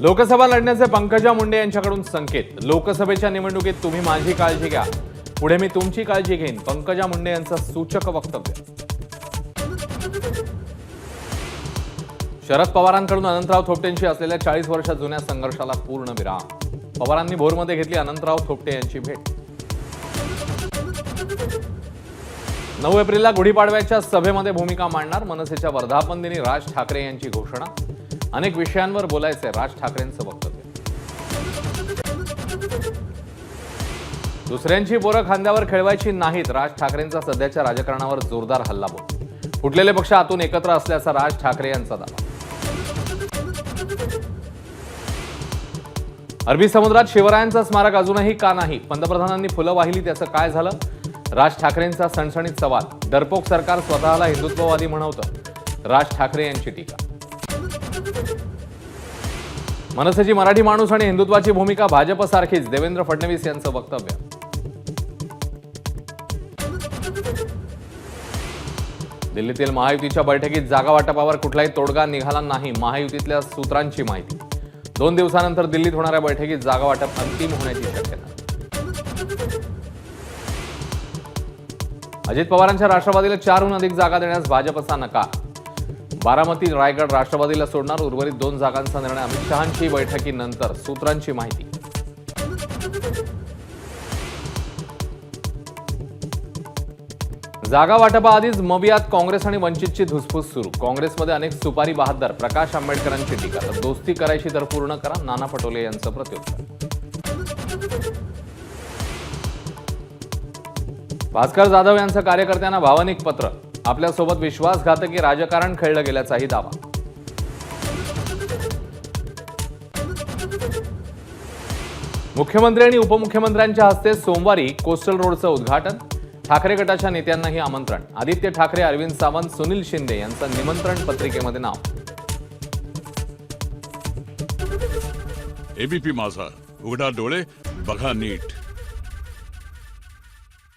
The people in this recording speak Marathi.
लोकसभा लढण्याचे पंकजा मुंडे यांच्याकडून संकेत। लोकसभेच्या निवडणुकीत तुम्ही माझी काळजी घ्या, पुढे मी तुमची काळजी घेईन, पंकजा मुंडे यांचं सूचक वक्तव्य। शरद पवारांकडून अनंतराव थोपटेंशी असलेल्या 40 वर्ष जुन्या संघर्षाला पूर्णविराम। पवारांनी भोरमध्ये घेतली अनंतराव थोपटे यांची भेट। 9 एप्रिलला गुढीपाडव्याच्या सभेमध्ये भूमिका मांडणार मनसेच्या वर्धापन दिनी राज ठाकरे यांची घोषणा। अनेक विषयांवर बोलायचे राज ठाकरेंचं वक्तव्य। दुसऱ्यांची बोरं खांद्यावर खेळवायची नाहीत, राज ठाकरेंचा सध्याच्या राजकारणावर जोरदार हल्लाबोल। फुटलेले पक्ष आतून एकत्र असल्याचा राज ठाकरे यांचा दावा। अरबी समुद्रात शिवरायांचं स्मारक अजूनही का नाही? पंतप्रधानांनी फुलं वाहिली, त्याचं काय झालं? राज ठाकरेंचा सणसणीत सवाल। डरपोक सरकार स्वतःला हिंदुत्ववादी म्हणवतं, राज ठाकरे यांची टीका। मनसेची मराठी माणूस आणि हिंदुत्वाची भूमिका भाजपसारखीच, देवेंद्र फडणवीस यांचं वक्तव्य। दिल्लीतील महायुतीच्या बैठकीत जागा वाटपावर कुठलाही तोडगा निघाला नाही, महायुतीतल्या सूत्रांची माहिती। 2 दिवसानंतर दिल्लीत होणाऱ्या बैठकीत जागा वाटप अंतिम होण्याची शक्यता। अजित पवारांच्या राष्ट्रवादीला 4हून अधिक जागा देण्यास भाजपचा नकार। बारामती, रायगड राष्ट्रवादीला सोडणार, उर्वरित 2 जागांचा निर्णय अमित शहांची बैठकीनंतर, सूत्रांची माहिती। जागा वाटपाआधीच मवियात काँग्रेस आणि वंचितची धुसफूस सुरू। काँग्रेसमध्ये अनेक सुपारी बहाद्दर, प्रकाश आंबेडकरांची टीका। तर दोस्ती करायची तर पूर्ण करा, नाना पटोले यांचं प्रत्युत्तर। भास्कर जाधव यांचं कार्यकर्त्यांना भावनिक पत्र। आपल्यासोबत विश्वासघातकी राजकारण खेळलं गेल्याचाही दावा। मुख्यमंत्री आणि उपमुख्यमंत्र्यांच्या हस्ते सोमवारी कोस्टल रोडचं उद्घाटन। ठाकरे गटाच्या नेत्यांनाही आमंत्रण। आदित्य ठाकरे, अरविंद सावंत, सुनील शिंदे यांचं निमंत्रण पत्रिकेमध्ये नाव। एबीपी माझा, उघडा डोळे बघा नीट।